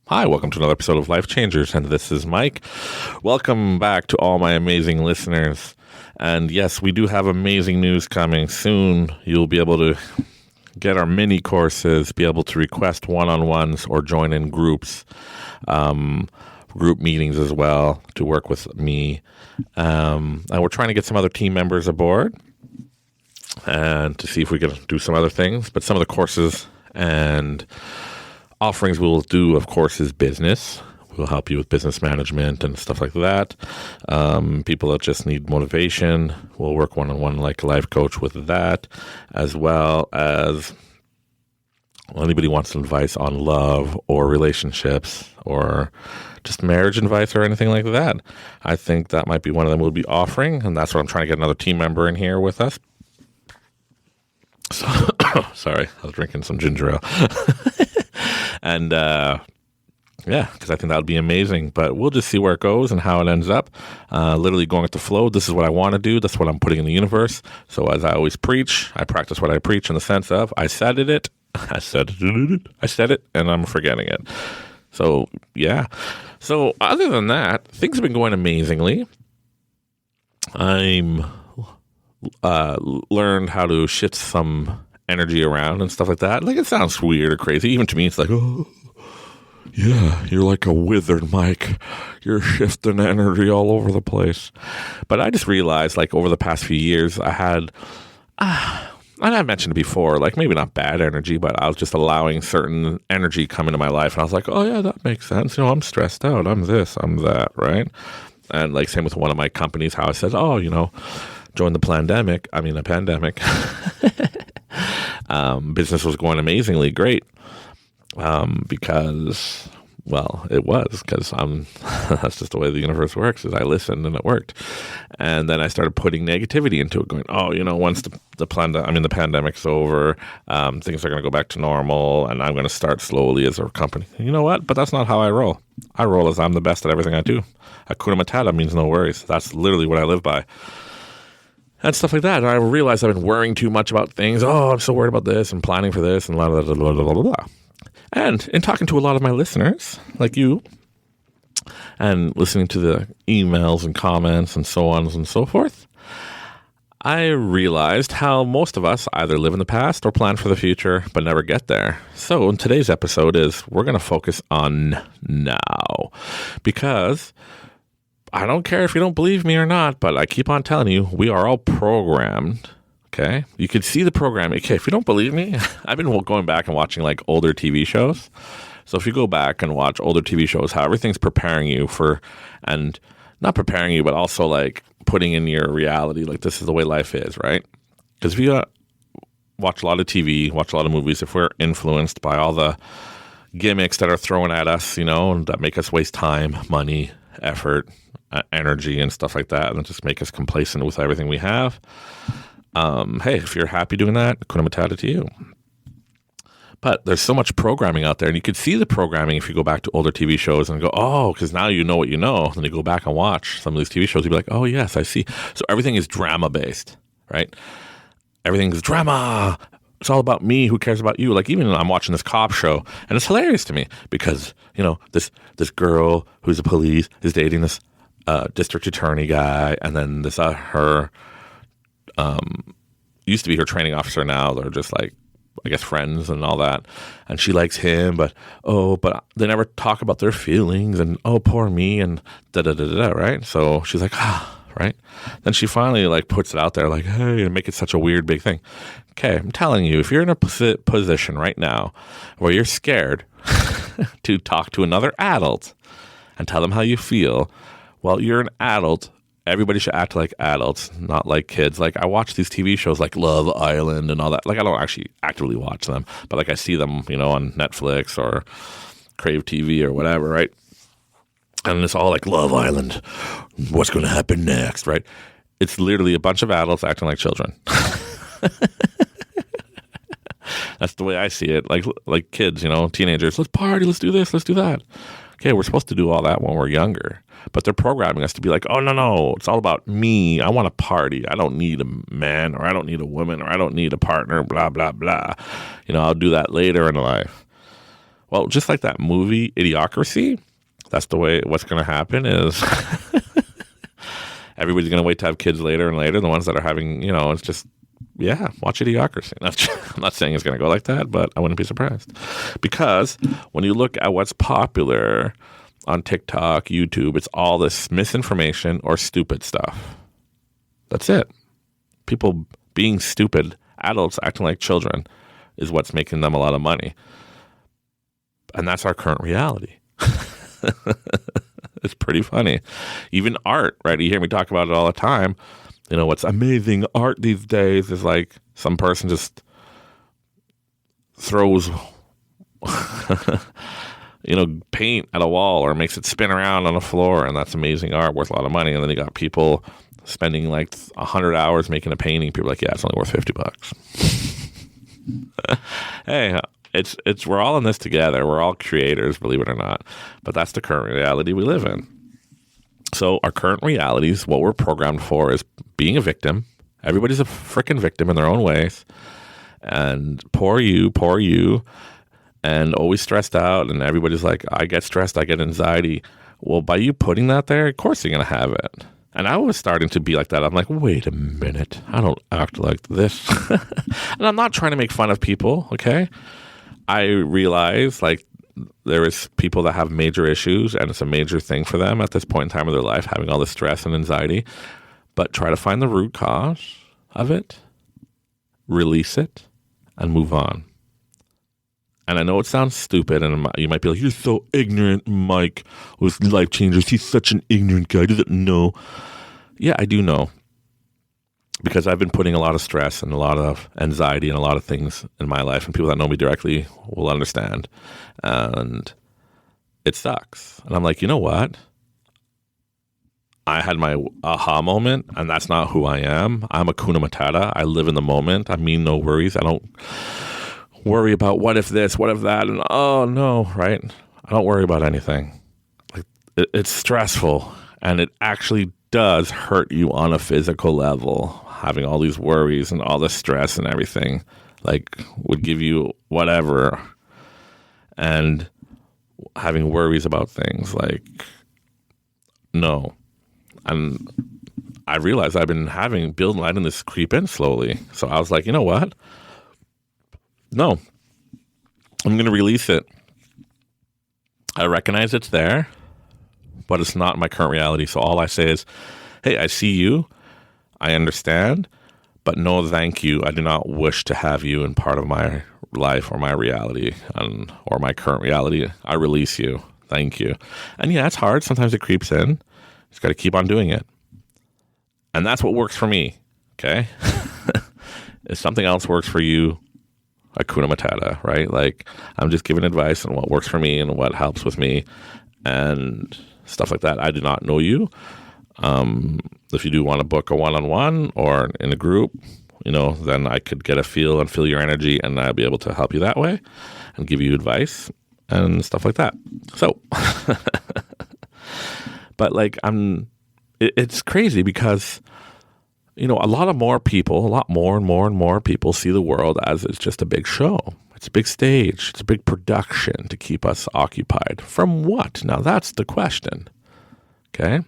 Hi, welcome to another episode of Life Changers, and this is Mike. Welcome back to all my amazing listeners. And yes, we do have amazing news coming soon. You'll be able to get our mini courses, be able to request one-on-ones or join in groups, group meetings as well to work with me. And we're trying to get some other team members aboard and to see if we can do some other things. But some of the courses and offerings we'll do, of course, is business. We'll help you with business management and stuff like that. People that just need motivation, we'll work one-on-one like a life coach with that, as well as anybody wants advice on love or relationships or just marriage advice or anything like that. I think that might be one of them we'll be offering, and that's what I'm trying to get another team member in here with us. So, sorry, I was drinking some ginger ale. And, yeah, because I think that would be amazing. But we'll just see where it goes and how it ends up. Literally going with the flow. This is what I want to do. That's what I'm putting in the universe. So as I always preach, I practice what I preach in the sense of I said it, and I'm forgetting it. So, yeah. So other than that, things have been going amazingly. I'm learned how to shift some energy around and stuff like that. Like, it sounds weird or crazy. Even to me, it's like, oh, yeah, you're like a withered Mike. You're shifting energy all over the place. But I just realized, like, over the past few years, I had, and I've mentioned it before, like, maybe not bad energy, but I was just allowing certain energy come into my life. And I was like, oh, yeah, that makes sense. You know, I'm stressed out. I'm this, I'm that, right? And, like, same with one of my companies, how I said, oh, you know, during the pandemic, business was going amazingly great because, well, it was because that's just the way the universe works, is I listened and it worked. And then I started putting negativity into it, going, oh, you know, once the pandemic's over, things are going to go back to normal and I'm going to start slowly as a company. You know what? But that's not how I roll. I roll as I'm the best at everything I do. Hakuna Matata means no worries. That's literally what I live by. And stuff like that. And I realized I've been worrying too much about things. Oh, I'm so worried about this and planning for this and blah, blah, blah, blah, blah, blah, blah. And in talking to a lot of my listeners, like you, and listening to the emails and comments and so on and so forth, I realized how most of us either live in the past or plan for the future, but never get there. So in today's episode we're going to focus on now, because I don't care if you don't believe me or not, but I keep on telling you, we are all programmed, okay? You can see the programming. Okay, if you don't believe me, I've been going back and watching, like, older TV shows. So if you go back and watch older TV shows, how everything's preparing you for, and not preparing you, but also, like, putting in your reality, like, this is the way life is, right? Because if you watch a lot of TV, watch a lot of movies, if we're influenced by all the gimmicks that are thrown at us, you know, that make us waste time, money, effort, energy and stuff like that, and just make us complacent with everything we have. Hey, if you're happy doing that, Hakuna Matata to you. But there's so much programming out there, and you could see the programming if you go back to older TV shows and go, oh, because now you know what you know. And you go back and watch some of these TV shows, you'll be like, oh, yes, I see. So everything is drama-based, right? Everything's drama. It's all about me. Who cares about you? Like, even I'm watching this cop show, and it's hilarious to me because, you know, this girl who's a police is dating this district attorney guy, and then this her used to be her training officer. Now they're just, like, I guess, friends and all that, and she likes him, but they never talk about their feelings, and oh, poor me, and da da da da, right? So she's like, right? Then she finally, like, puts it out there, like, hey, and make it such a weird big thing. Okay, I'm telling you, if you're in a position right now where you're scared to talk to another adult and tell them how you feel, well, you're an adult. Everybody should act like adults, not like kids. Like, I watch these TV shows like Love Island and all that. Like, I don't actually actively watch them, but, like, I see them, you know, on Netflix or Crave TV or whatever, right? And it's all like, Love Island, what's going to happen next, right? It's literally a bunch of adults acting like children. That's the way I see it. Like kids, you know, teenagers, let's party, let's do this, let's do that. Okay, we're supposed to do all that when we're younger. But they're programming us to be like, oh, no, it's all about me. I want to party. I don't need a man, or I don't need a woman, or I don't need a partner, blah, blah, blah. You know, I'll do that later in life. Well, just like that movie, Idiocracy, that's the way what's going to happen is everybody's going to wait to have kids later and later. The ones that are having, it's just, yeah, watch Idiocracy. I'm not saying it's going to go like that, but I wouldn't be surprised. Because when you look at what's popular on TikTok, YouTube, it's all this misinformation or stupid stuff. That's it. People being stupid, adults acting like children is what's making them a lot of money. And that's our current reality. It's pretty funny. Even art, right? You hear me talk about it all the time. What's amazing art these days is like some person just throws, paint at a wall or makes it spin around on the floor, and that's amazing art worth a lot of money. And then you got people spending like 100 hours making a painting. People are like, yeah, it's only worth $50. Hey, we're all in this together. We're all creators, believe it or not. But that's the current reality we live in. So our current realities, what we're programmed for is being a victim. Everybody's a freaking victim in their own ways. And poor you, and always stressed out. And everybody's like, I get stressed, I get anxiety. Well, by you putting that there, of course you're going to have it. And I was starting to be like that. I'm like, wait a minute. I don't act like this. And I'm not trying to make fun of people, okay? I realize, there is people that have major issues, and it's a major thing for them at this point in time of their life, having all this stress and anxiety. But try to find the root cause of it, release it, and move on. And I know it sounds stupid, and you might be like, you're so ignorant, Mike, with Life Changers. He's such an ignorant guy. He doesn't know. Yeah, I do know. Because I've been putting a lot of stress and a lot of anxiety and a lot of things in my life, and people that know me directly will understand. And it sucks. And I'm like, you know what? I had my aha moment, and that's not who I am. I'm a kuna matata. I live in the moment. I mean no worries. I don't worry about what if this, what if that, and oh no, right? I don't worry about anything. It's stressful, and it actually does hurt you on a physical level. Having all these worries and all the stress and everything, would give you whatever. And having worries about things, no. And I realized I've been letting this creep in slowly. So I was like, you know what? No. I'm going to release it. I recognize it's there, but it's not my current reality. So all I say is, hey, I see you. I understand, but no thank you. I do not wish to have you in part of my life or my reality or my current reality. I release you. Thank you. And yeah, it's hard. Sometimes it creeps in. Just got to keep on doing it. And that's what works for me. Okay. If something else works for you, Hakuna Matata, right? I'm just giving advice on what works for me and what helps with me and stuff like that. I do not know you. If you do want to book a one-on-one or in a group, then I could get a feel and feel your energy, and I'll be able to help you that way and give you advice and stuff like that. So, but it's crazy because, a lot more people see the world as it's just a big show. It's a big stage. It's a big production to keep us occupied. From what? Now that's the question. Okay.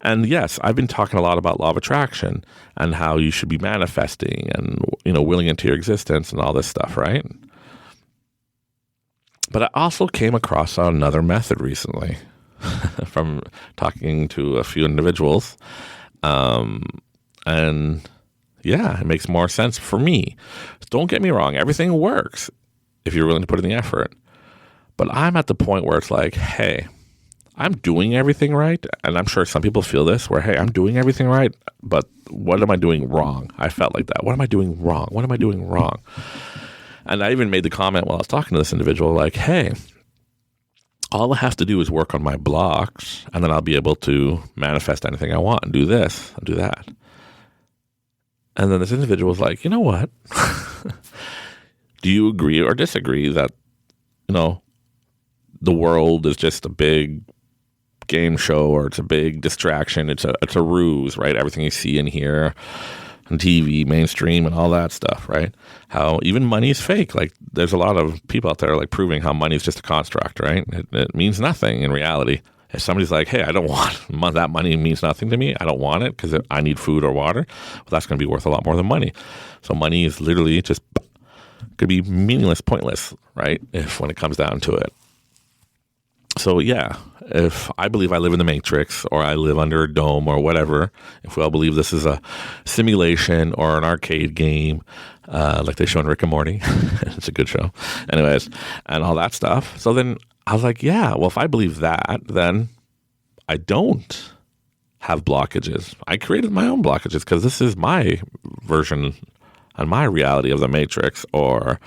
And yes, I've been talking a lot about law of attraction and how you should be manifesting and, willing into your existence and all this stuff, right? But I also came across another method recently from talking to a few individuals. And yeah, it makes more sense for me. Don't get me wrong. Everything works if you're willing to put in the effort. But I'm at the point where it's like, hey, I'm doing everything right. And I'm sure some people feel this where, hey, I'm doing everything right, but what am I doing wrong? I felt like that. What am I doing wrong? What am I doing wrong? And I even made the comment while I was talking to this individual, hey, all I have to do is work on my blocks, and then I'll be able to manifest anything I want and do this and do that. And then this individual was like, you know what? Do you agree or disagree that, the world is just a big game show, or it's a big distraction? It's a ruse, right? Everything you see and hear and TV, mainstream, and all that stuff, right? How even money is fake. Like, there's a lot of people out there like proving how money is just a construct, right? It means nothing in reality. If somebody's like, hey, I don't want that money means nothing to me, I don't want it because I need food or water, well, that's going to be worth a lot more than money. So money is literally just could be meaningless, pointless, right? If when it comes down to it. So yeah, if I believe I live in the Matrix or I live under a dome or whatever, if we all believe this is a simulation or an arcade game, like they show in Rick and Morty, it's a good show, anyways, and all that stuff. So then I was like, yeah, well, if I believe that, then I don't have blockages. I created my own blockages because this is my version and my reality of the Matrix, or,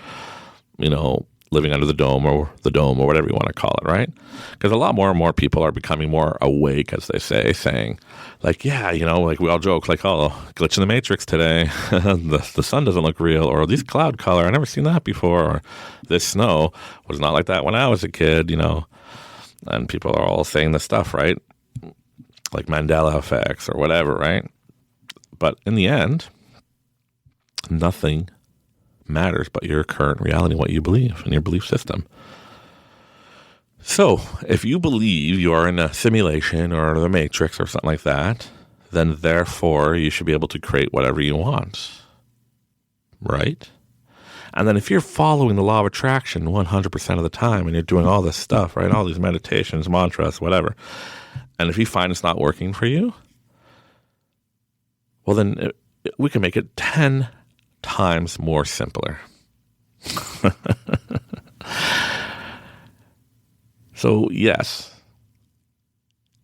living under the dome or whatever you want to call it, right? Because a lot more and more people are becoming more awake, as they say, saying, like, yeah, like we all joke, like, oh, glitch in the Matrix today. the sun doesn't look real, or this cloud color, I've never seen that before, or this snow was not like that when I was a kid, and people are all saying this stuff, right? Like Mandela effects or whatever, right? But in the end, nothing matters but your current reality, what you believe, and your belief system. So if you believe you are in a simulation or the Matrix or something like that, then therefore you should be able to create whatever you want, right? And then if you're following the law of attraction 100% of the time and you're doing all this stuff, right, all these meditations, mantras, whatever, and if you find it's not working for you, well, then we can make it 10 times more simpler. So yes,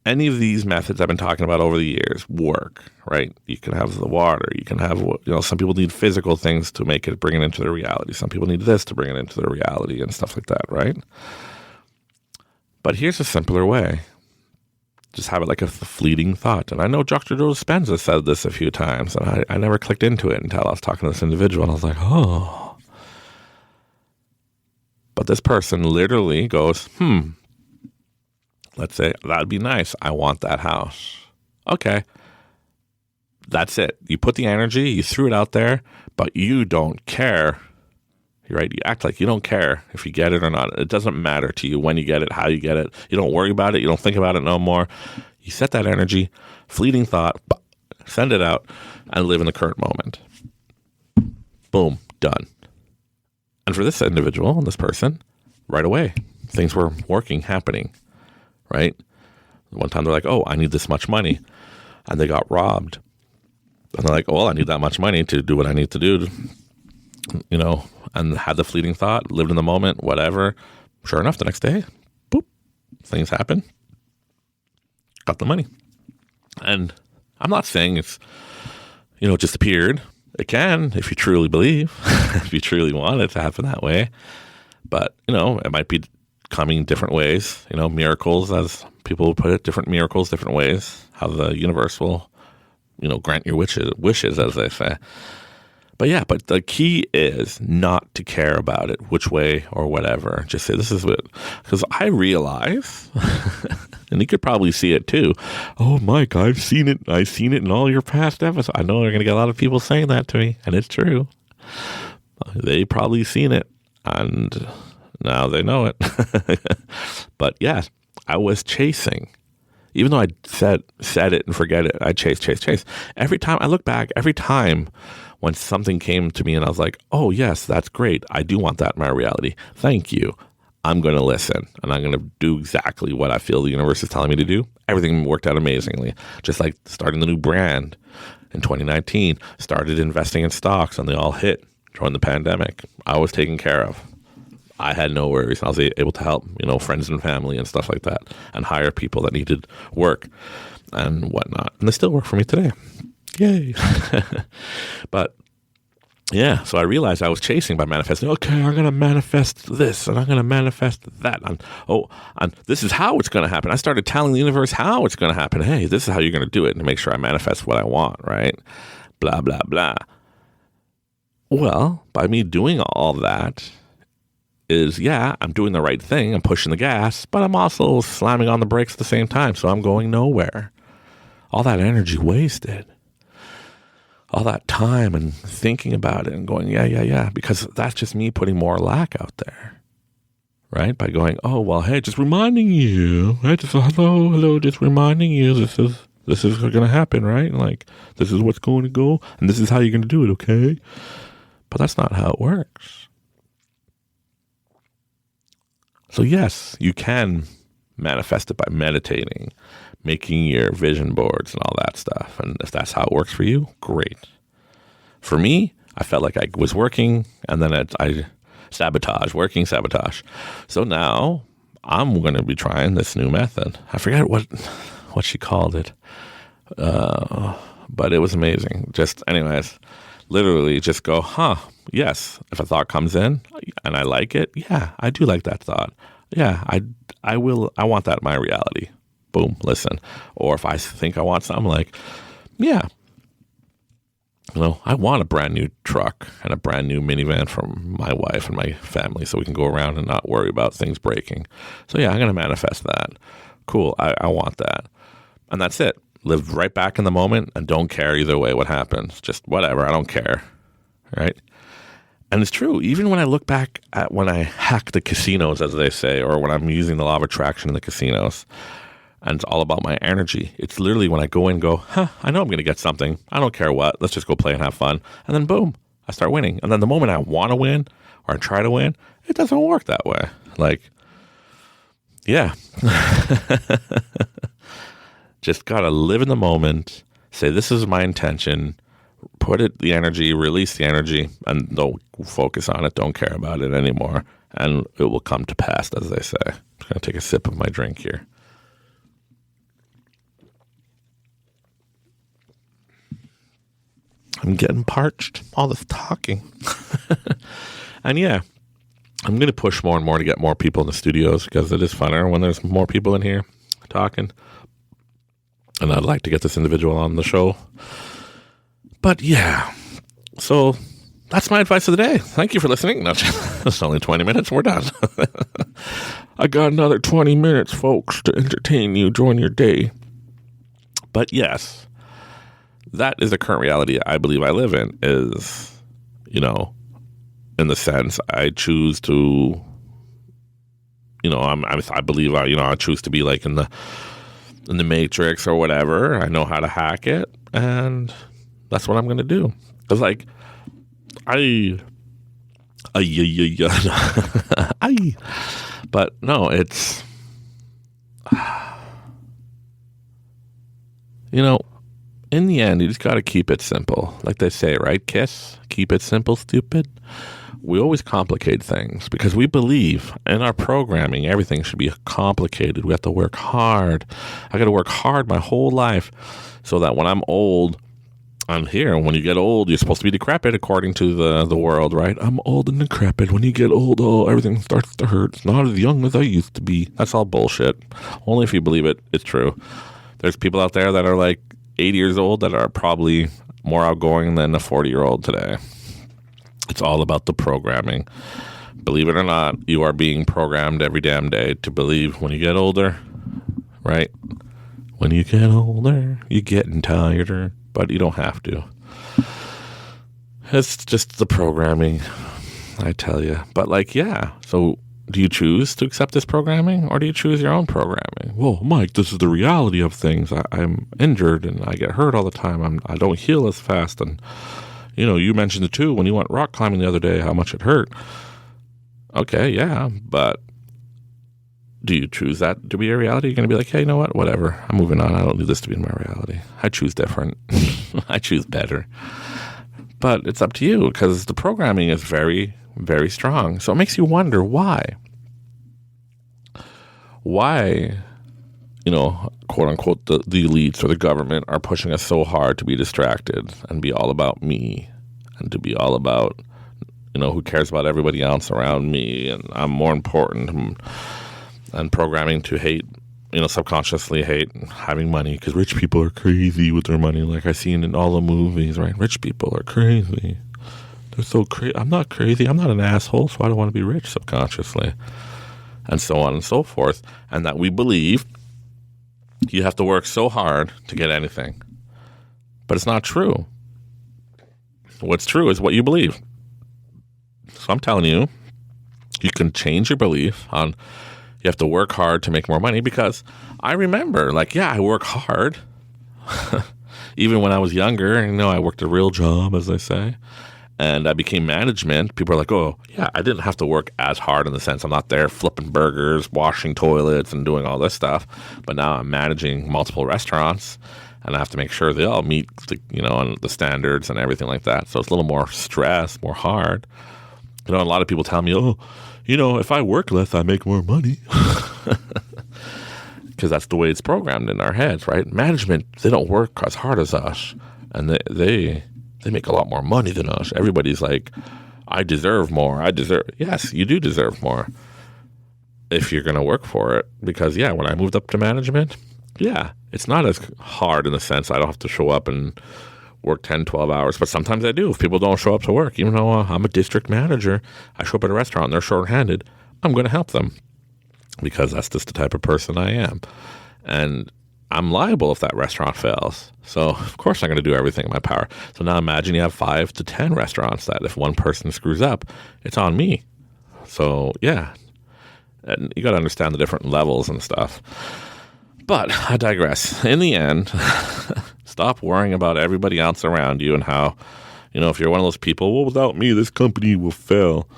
any of these methods I've been talking about over the years work, right? You can have the water, you can have, some people need physical things to bring it into their reality. Some people need this to bring it into their reality and stuff like that, right? But here's a simpler way. Just have it like a fleeting thought. And I know Dr. Joe Dispenza said this a few times, and I never clicked into it until I was talking to this individual, and I was like, oh. But this person literally goes, let's say, that'd be nice. I want that house. Okay. That's it. You put the energy, you threw it out there, but you don't care. Right? You act like you don't care if you get it or not. It doesn't matter to you when you get it, how you get it. You don't worry about it. You don't think about it no more. You set that energy, fleeting thought, send it out, and live in the current moment. Boom, done. And for this individual, this person, right away, things were working, happening, right? One time they're like, oh, I need this much money. And they got robbed. And they're like, oh, well, I need that much money to do what I need to do, and had the fleeting thought, lived in the moment, whatever. Sure enough, the next day, boop, things happen. Got the money. And I'm not saying it's, just appeared. It can, if you truly believe, if you truly want it to happen that way. But, it might be coming different ways, miracles, as people put it, different miracles, different ways, how the universe will, grant your wishes, as they say. But the key is not to care about it, which way or whatever. Just say, this is what, because I realize, and you could probably see it too. Oh, Mike, I've seen it. I've seen it in all your past episodes. I know they're going to get a lot of people saying that to me, and it's true. They probably seen it, and now they know it. But yeah, I was chasing. Even though I said it and forget it, I chase. Every time I look back, every time when something came to me and I was like, oh, yes, that's great. I do want that in my reality. Thank you. I'm going to listen and I'm going to do exactly what I feel the universe is telling me to do. Everything worked out amazingly. Just like starting the new brand in 2019, started investing in stocks and they all hit during the pandemic. I was taken care of. I had no worries. I was able to help, friends and family and stuff like that and hire people that needed work and whatnot. And they still work for me today. Yay. But yeah, so I realized I was chasing by manifesting. Okay, I'm going to manifest this and I'm going to manifest that. And this is how it's going to happen. I started telling the universe how it's going to happen. Hey, this is how you're going to do it and make sure I manifest what I want, right? Blah, blah, blah. Well, by me doing all that is, yeah, I'm doing the right thing. I'm pushing the gas, but I'm also slamming on the brakes at the same time. So I'm going nowhere. All that energy wasted. all that time and thinking about it and going, yeah, because that's just me putting more lack out there, right? By going, oh, well, hey, just reminding you, right? Just hello, just reminding you, this is going to happen, right? Like, this is what's going to go, and this is how you're going to do it, okay? But that's not how it works. So yes, you can manifest it by meditating, making your vision boards and all that stuff. And if that's how it works for you, great. For me, I felt like I was working, and then I working sabotage. So now I'm going to be trying this new method. I forget what she called it, but it was amazing. Just anyways, literally just go, yes, if a thought comes in and I like it, yeah, I do like that thought. Yeah, I want that in my reality. Boom, listen. Or if I think I want something, like, yeah, I want a brand new truck and a brand new minivan for my wife and my family so we can go around and not worry about things breaking. So yeah, I'm going to manifest that. Cool, I want that. And that's it. Live right back in the moment and don't care either way what happens. Just whatever, I don't care, right? And it's true. Even when I look back at when I hack the casinos, as they say, or when I'm using the law of attraction in the casinos, and it's all about my energy. It's literally when I go in and go, I know I'm going to get something. I don't care what. Let's just go play and have fun. And then boom, I start winning. And then the moment I want to win or I try to win, it doesn't work that way. Like, yeah. Just got to live in the moment, say this is my intention, the energy, release the energy, and don't focus on it, don't care about it anymore, and it will come to pass, as they say. I'm going to take a sip of my drink here. I'm getting parched, all this talking. And yeah, I'm going to push more and more to get more people in the studios because it is funner when there's more people in here talking. And I'd like to get this individual on the show. But yeah, so that's my advice of the day. Thank you for listening. No, it's only 20 minutes. We're done. I got another 20 minutes, folks, to entertain you during your day. But yes, that is the current reality I believe I live in is, in the sense I choose to, I believe I choose to be like in the Matrix or whatever. I know how to hack it, and that's what I'm going to do. Because, like, but no, it's, in the end, you just got to keep it simple. Like they say, right? Kiss, keep it simple, stupid. We always complicate things because we believe in our programming, everything should be complicated. We have to work hard. I got to work hard my whole life so that when I'm old, I'm here. When you get old, you're supposed to be decrepit according to the world, right? I'm old and decrepit. When you get old, everything starts to hurt. It's not as young as I used to be. That's all bullshit. Only if you believe it, it's true. There's people out there that are like 80 years old that are probably more outgoing than a 40-year-old today. It's all about the programming. Believe it or not, you are being programmed every damn day to believe when you get older, right? When you get older, you're getting tireder, but you don't have to. It's just the programming, I tell you. But like, yeah, so do you choose to accept this programming or do you choose your own programming? Well, Mike, this is the reality of things. I'm injured and I get hurt all the time. I don't heal as fast. And, you mentioned it too when you went rock climbing the other day, how much it hurt. Okay, yeah, but do you choose that to be a reality? You're going to be like, hey, you know what? Whatever. I'm moving on. I don't need this to be my reality. I choose different. I choose better. But it's up to you because the programming is very, very strong. So it makes you wonder why. Why, quote unquote, the elites or the government are pushing us so hard to be distracted and be all about me and to be all about, who cares about everybody else around me and I'm more important and programming to hate, subconsciously hate having money because rich people are crazy with their money like I've seen in all the movies, right? Rich people are crazy. They're so crazy. I'm not crazy. I'm not an asshole, so I don't want to be rich subconsciously. And so on and so forth. And that we believe you have to work so hard to get anything. But it's not true. what's true is what you believe. So I'm telling you, you can change your belief on you have to work hard to make more money, because I remember, like, yeah, I work hard. Even when I was younger, I worked a real job, as they say, and I became management. People are like, oh, yeah, I didn't have to work as hard in the sense I'm not there flipping burgers, washing toilets, and doing all this stuff. But now I'm managing multiple restaurants, and I have to make sure they all meet the standards and everything like that. So it's a little more stress, more hard. A lot of people tell me, oh, if I work less, I make more money. Because that's the way it's programmed in our heads, right? Management, they don't work as hard as us, and they make a lot more money than us. Everybody's like, I deserve more. Yes, you do deserve more if you're going to work for it. Because, yeah, when I moved up to management, yeah, it's not as hard in the sense I don't have to show up and work 10, 12 hours. But sometimes I do. If people don't show up to work, even though I'm a district manager, I show up at a restaurant and they're short-handed, I'm going to help them because that's just the type of person I am. And I'm liable if that restaurant fails. So, of course, I'm going to do everything in my power. So now imagine you have 5 to 10 restaurants that if one person screws up, it's on me. So, yeah. And you got to understand the different levels and stuff. But I digress. In the end, stop worrying about everybody else around you and how, if you're one of those people, well, without me, this company will fail.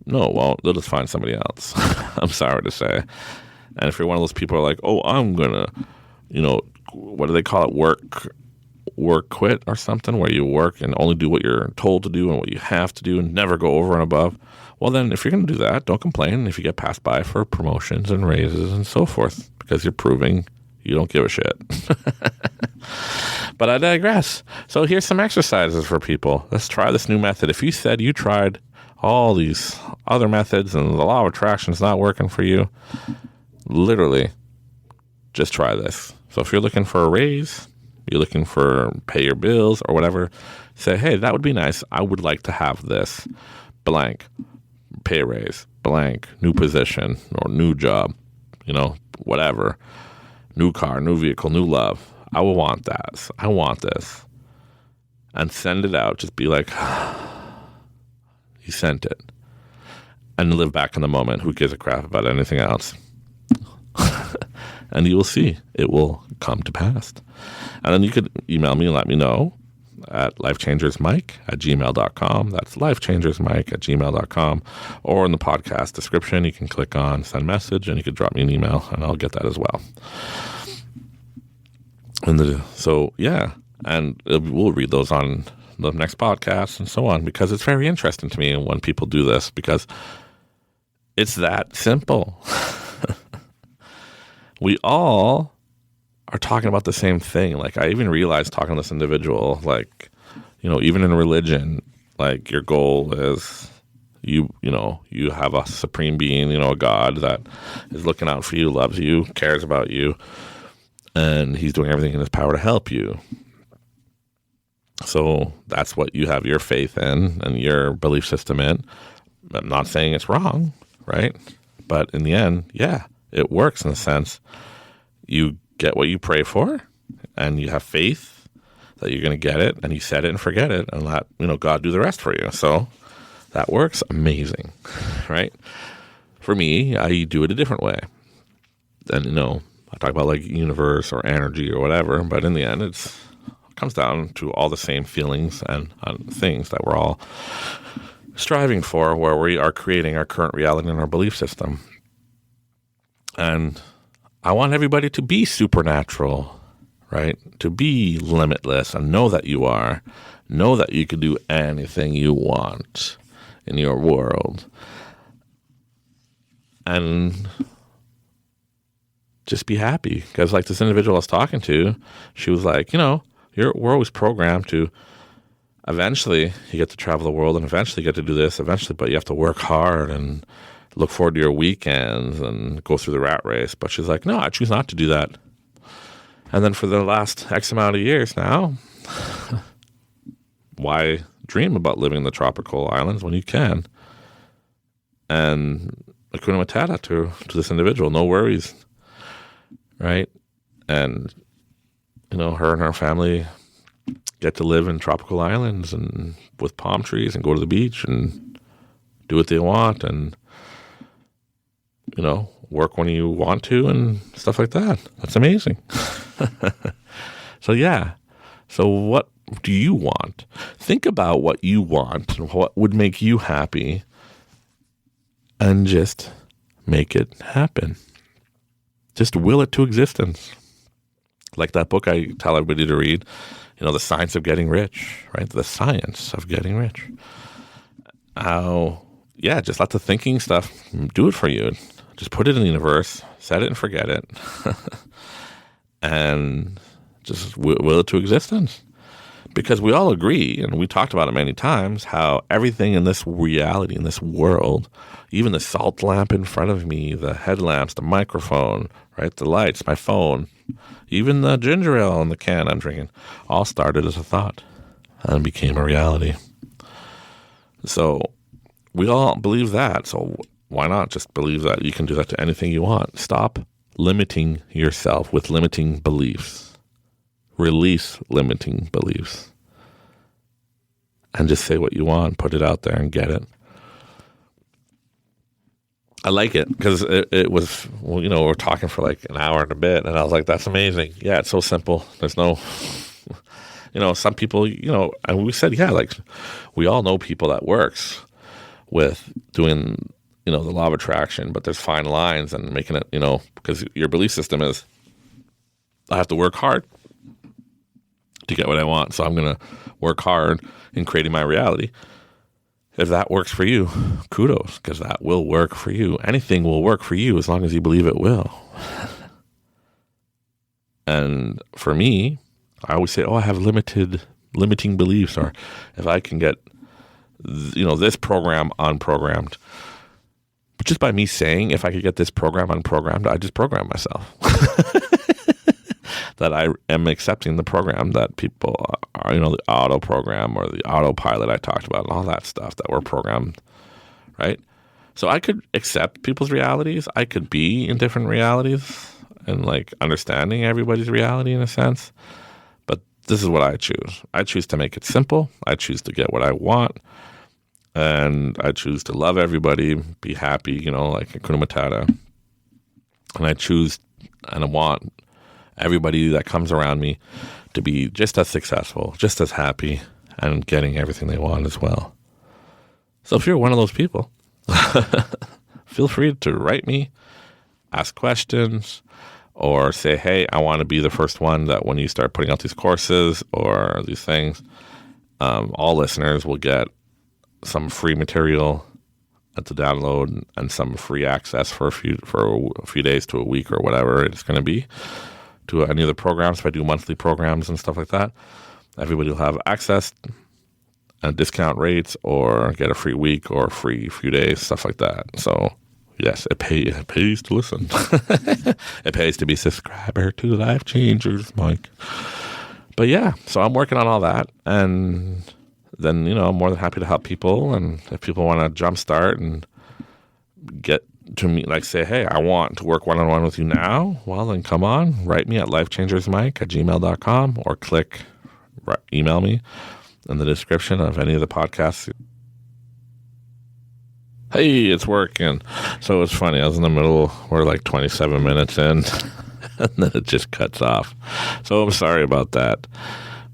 No, it won't. They'll just find somebody else. I'm sorry to say. And if you're one of those people who are like, oh, I'm going to, what do they call it? Work quit or something, where you work and only do what you're told to do and what you have to do and never go over and above. Well, then if you're going to do that, don't complain if you get passed by for promotions and raises and so forth, because you're proving you don't give a shit. But I digress. So here's some exercises for people. Let's try this new method. If you said you tried all these other methods and the law of attraction is not working for you, literally just try this. So if you're looking for a raise, you're looking for pay your bills or whatever, say, hey, that would be nice. I would like to have this blank pay raise, blank new position or new job, whatever, new car, new vehicle, new love. I will want that. I want this. And send it out. Just be like, you sent it. And live back in the moment. Who gives a crap about anything else? And you will see it will come to pass. And then you could email me and let me know at lifechangersmike@gmail.com. That's lifechangersmike@gmail.com. Or in the podcast description, you can click on send message and you could drop me an email and I'll get that as well. And we'll read those on the next podcast and so on, because it's very interesting to me when people do this, because it's that simple. We all are talking about the same thing. Like, I even realized talking to this individual, like, even in religion, like, your goal is you have a supreme being, a God that is looking out for you, loves you, cares about you, and he's doing everything in his power to help you. So that's what you have your faith in and your belief system in. I'm not saying it's wrong, right? But in the end, yeah, it works in a sense. You get what you pray for, and you have faith that you're going to get it, and you set it and forget it, and let God do the rest for you. So that works amazing, right? For me, I do it a different way. And I talk about like universe or energy or whatever, but in the end, it comes down to all the same feelings and things that we're all striving for, where we are creating our current reality and our belief system. And I want everybody to be supernatural, right? To be limitless and know that you are. Know that you can do anything you want in your world. And just be happy. Because like this individual I was talking to, she was like, we're always programmed to eventually you get to travel the world and eventually you get to do this eventually, but you have to work hard and look forward to your weekends and go through the rat race. But she's like, no, I choose not to do that. And then for the last X amount of years now, why dream about living in the tropical islands when you can? And Hakuna Matata to this individual, no worries, right? And, her and her family get to live in tropical islands and with palm trees and go to the beach and do what they want and, work when you want to and stuff like that. That's amazing. So yeah. So what do you want? Think about what you want and what would make you happy and just make it happen. Just will it to existence. Like that book I tell everybody to read, The Science of Getting Rich, right? The Science of Getting Rich. Just let the thinking stuff do it for you. Just put it in the universe, set it and forget it, and just will it to existence. Because we all agree, and we talked about it many times, how everything in this reality, in this world, even the salt lamp in front of me, the headlamps, the microphone, right, the lights, my phone, even the ginger ale in the can I'm drinking, all started as a thought and became a reality. So we all believe that. So why not just believe that you can do that to anything you want? Stop limiting yourself with limiting beliefs. Release limiting beliefs. And just say what you want, put it out there and get it. I like it because it was, we're talking for like an hour and a bit, and I was like, that's amazing. Yeah, it's so simple. There's no, some people, and we said, we all know people that works with doing, the law of attraction, but there's fine lines and making it, because your belief system is, I have to work hard to get what I want. So I'm going to work hard in creating my reality. If that works for you, kudos, because that will work for you. Anything will work for you as long as you believe it will. And for me, I always say, I have limiting beliefs, or if I can get, this program unprogrammed. But just by me saying, if I could get this program unprogrammed, I just program myself. That I am accepting the program that people are, the auto program or the autopilot I talked about and all that stuff that we're programmed, right? So I could accept people's realities. I could be in different realities and like understanding everybody's reality in a sense. But this is what I choose. I choose to make it simple. I choose to get what I want. And I choose to love everybody, be happy, like Hakuna Matata. And I choose and I want everybody that comes around me to be just as successful, just as happy, and getting everything they want as well. So if you're one of those people, feel free to write me, ask questions, or say, hey, I want to be the first one that when you start putting out these courses or these things, all listeners will get some free material to download and some free access for a few days to a week or whatever it's going to be to any of the programs. If I do monthly programs and stuff like that, everybody will have access and discount rates or get a free week or a free few days, stuff like that. So yes, it pays to listen. It pays to be a subscriber to Life Changers, Mike. But yeah, so I'm working on all that, and then, I'm more than happy to help people. And if people want to jumpstart and get to me, like say, hey, I want to work one-on-one with you now, well, then come on, write me at lifechangersmike@gmail.com or email me in the description of any of the podcasts. Hey, it's working. So it's funny. I was in the middle. We're like 27 minutes in, and then it just cuts off. So I'm sorry about that.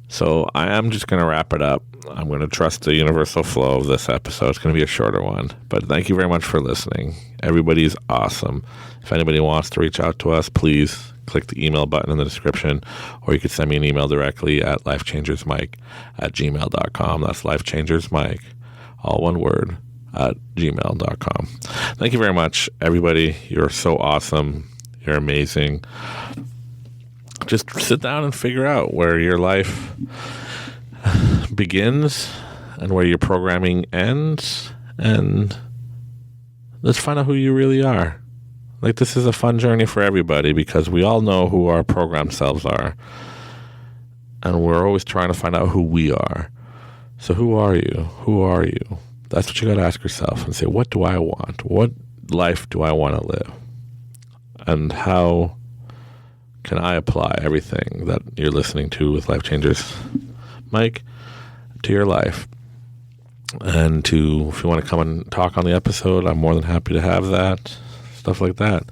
So I am just going to wrap it up. I'm going to trust the universal flow of this episode. It's going to be a shorter one. But thank you very much for listening. Everybody's awesome. If anybody wants to reach out to us, please click the email button in the description, or you could send me an email directly at lifechangersmike@gmail.com. That's lifechangersmike, all one word, at gmail.com. Thank you very much, everybody. You're so awesome. You're amazing. Just sit down and figure out where your life begins and where your programming ends, and let's find out who you really are. Like, this is a fun journey for everybody because we all know who our programmed selves are, and we're always trying to find out who we are. So who are you? Who are you? That's what you got to ask yourself and say, what do I want? What life do I want to live? And how can I apply everything that you're listening to with Life Changers Mike, to your life. And if you want to come and talk on the episode, I'm more than happy to have that, stuff like that.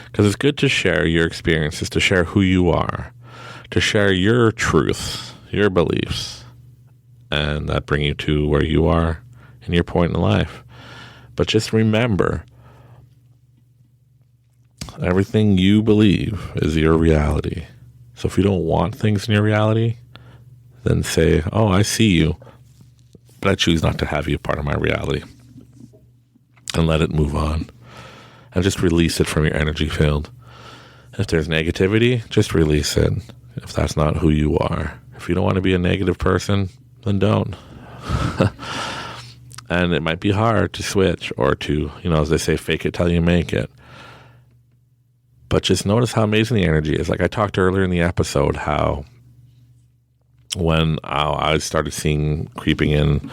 Because it's good to share your experiences, to share who you are, to share your truth, your beliefs, and that bring you to where you are in your point in life. But just remember, everything you believe is your reality. So if you don't want things in your reality, then say, oh, I see you, but I choose not to have you part of my reality. And let it move on. And just release it from your energy field. If there's negativity, just release it. If that's not who you are. If you don't want to be a negative person, then don't. And it might be hard to switch or to, as they say, fake it till you make it. But just notice how amazing the energy is. Like I talked earlier in the episode, how when I started seeing creeping in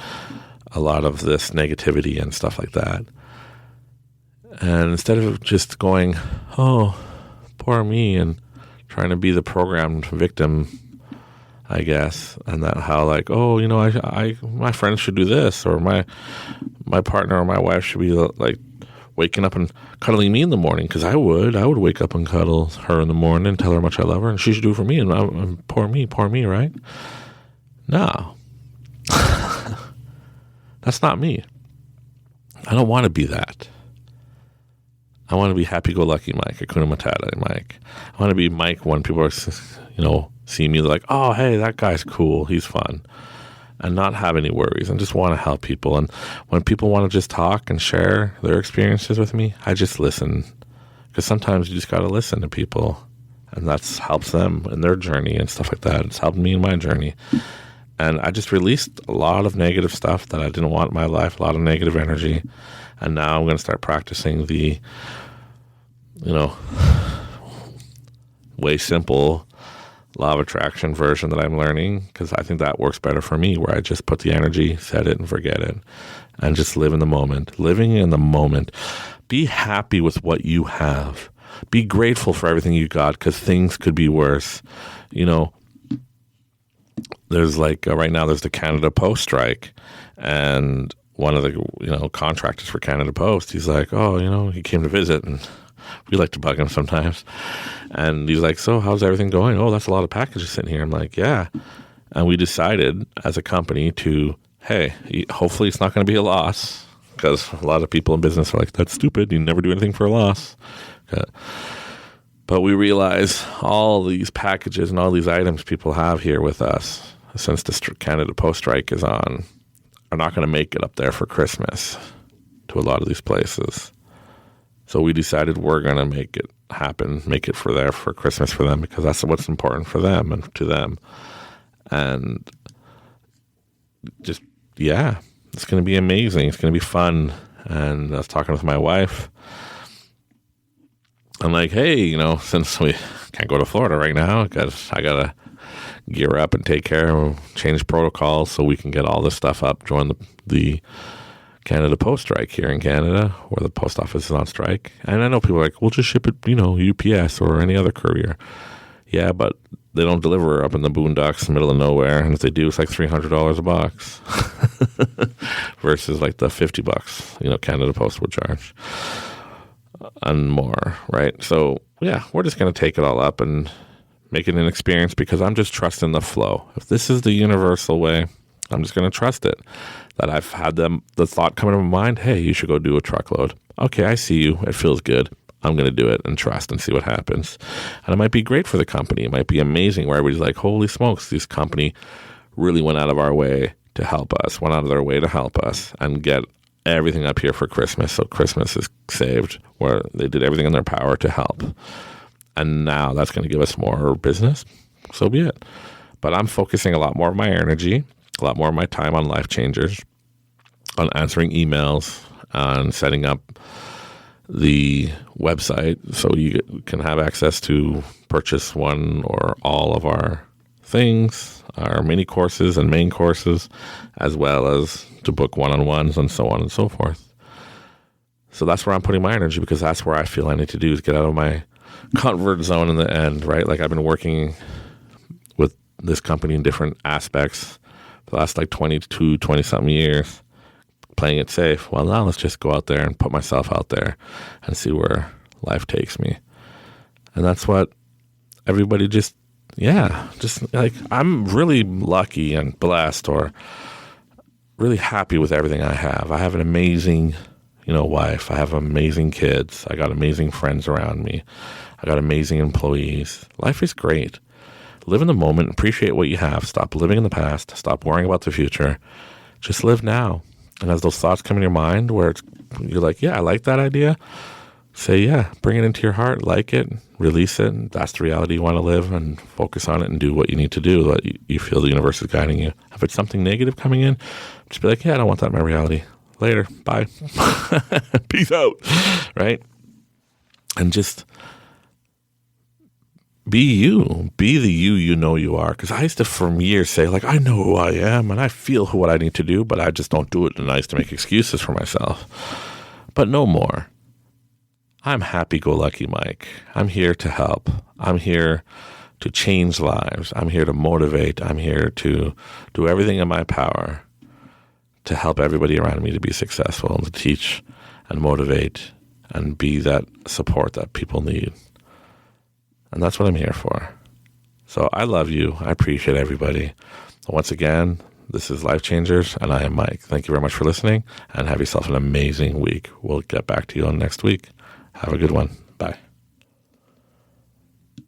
a lot of this negativity and stuff like that. And instead of just going, oh, poor me, and trying to be the programmed victim, I guess, and that how like, oh, my friends should do this, or my partner or my wife should be like waking up and cuddling me in the morning, because I would wake up and cuddle her in the morning and tell her how much I love her, and she should do it for me, and poor me, right? No. That's not me. I don't want to be that. I want to be happy-go-lucky Mike, Hakuna Matata Mike. I want to be Mike when people are, see me, they're like, oh, hey, that guy's cool, he's fun, and not have any worries, and just want to help people. And when people want to just talk and share their experiences with me, I just listen, because sometimes you just got to listen to people, and that helps them in their journey and stuff like that. It's helped me in my journey. And I just released a lot of negative stuff that I didn't want in my life, a lot of negative energy. And now I'm going to start practicing the, way simple law of attraction version that I'm learning, because I think that works better for me, where I just put the energy, set it, and forget it, and just live in the moment. Living in the moment. Be happy with what you have. Be grateful for everything you got, because things could be worse. There's right now there's the Canada Post strike, and one of the contractors for Canada Post, he's like, oh, he came to visit, and we like to bug him sometimes, and he's like, so how's everything going? Oh, that's a lot of packages sitting here. I'm like, yeah. And we decided as a company to, hey, hopefully it's not going to be a loss, because a lot of people in business are like, that's stupid, you never do anything for a loss. But we realize all these packages and all these items people have here with us since the Canada Post strike is on are not going to make it up there for Christmas to a lot of these places. So we decided we're going to make it happen, make it for Christmas for them, because that's what's important for them and to them. And just, yeah, it's going to be amazing. It's going to be fun. And I was talking with my wife. I'm like, hey, since we can't go to Florida right now, I got to gear up and take care of, change protocols so we can get all this stuff up, join the Canada Post strike here in Canada, where the post office is on strike. And I know people are like, we'll just ship it, UPS or any other courier. Yeah, but they don't deliver up in the boondocks in the middle of nowhere. And if they do, it's like $300 a box versus like the $50, Canada Post would charge and more, right? So, yeah, we're just going to take it all up and make it an experience, because I'm just trusting the flow. If this is the universal way, I'm just going to trust it. That I've had the thought come into my mind, hey, you should go do a truckload. Okay, I see you. It feels good. I'm going to do it and trust and see what happens. And it might be great for the company. It might be amazing where everybody's like, holy smokes, this company really went out of our way to help us, went out of their way to help us and get everything up here for Christmas. So Christmas is saved, where they did everything in their power to help. And now that's going to give us more business. So be it. But I'm focusing a lot more of my energy, a lot more of my time on Life Changers, on answering emails, on setting up the website so you can have access to purchase one or all of our things, our mini courses and main courses, as well as to book one-on-ones and so on and so forth. So that's where I'm putting my energy, because that's where I feel I need to do, is get out of my comfort zone in the end, right? Like I've been working with this company in different aspects the last like 20 something years playing it safe. Well, now let's just go out there and put myself out there and see where life takes me. And that's what everybody just like, I'm really lucky and blessed, or really happy with everything I have. I have an amazing, wife. I have amazing kids. I got amazing friends around me. I got amazing employees. Life is great. Live in the moment. Appreciate what you have. Stop living in the past. Stop worrying about the future. Just live now. And as those thoughts come in your mind where you're like, yeah, I like that idea, say, yeah, bring it into your heart, like it, release it. And that's the reality you want to live, and focus on it and do what you need to do, that you feel the universe is guiding you. If it's something negative coming in, just be like, yeah, I don't want that in my reality. Later. Bye. Peace out. Right? And just be you. Be the you know you are. Because I used to, for years, say, like, I know who I am and I feel what I need to do, but I just don't do it. And I used to make excuses for myself. But no more. I'm happy-go-lucky Mike. I'm here to help. I'm here to change lives. I'm here to motivate. I'm here to do everything in my power to help everybody around me to be successful, and to teach and motivate and be that support that people need. And that's what I'm here for. So I love you. I appreciate everybody. Once again, this is Life Changers, and I am Mike. Thank you very much for listening, and have yourself an amazing week. We'll get back to you on next week. Have a good one.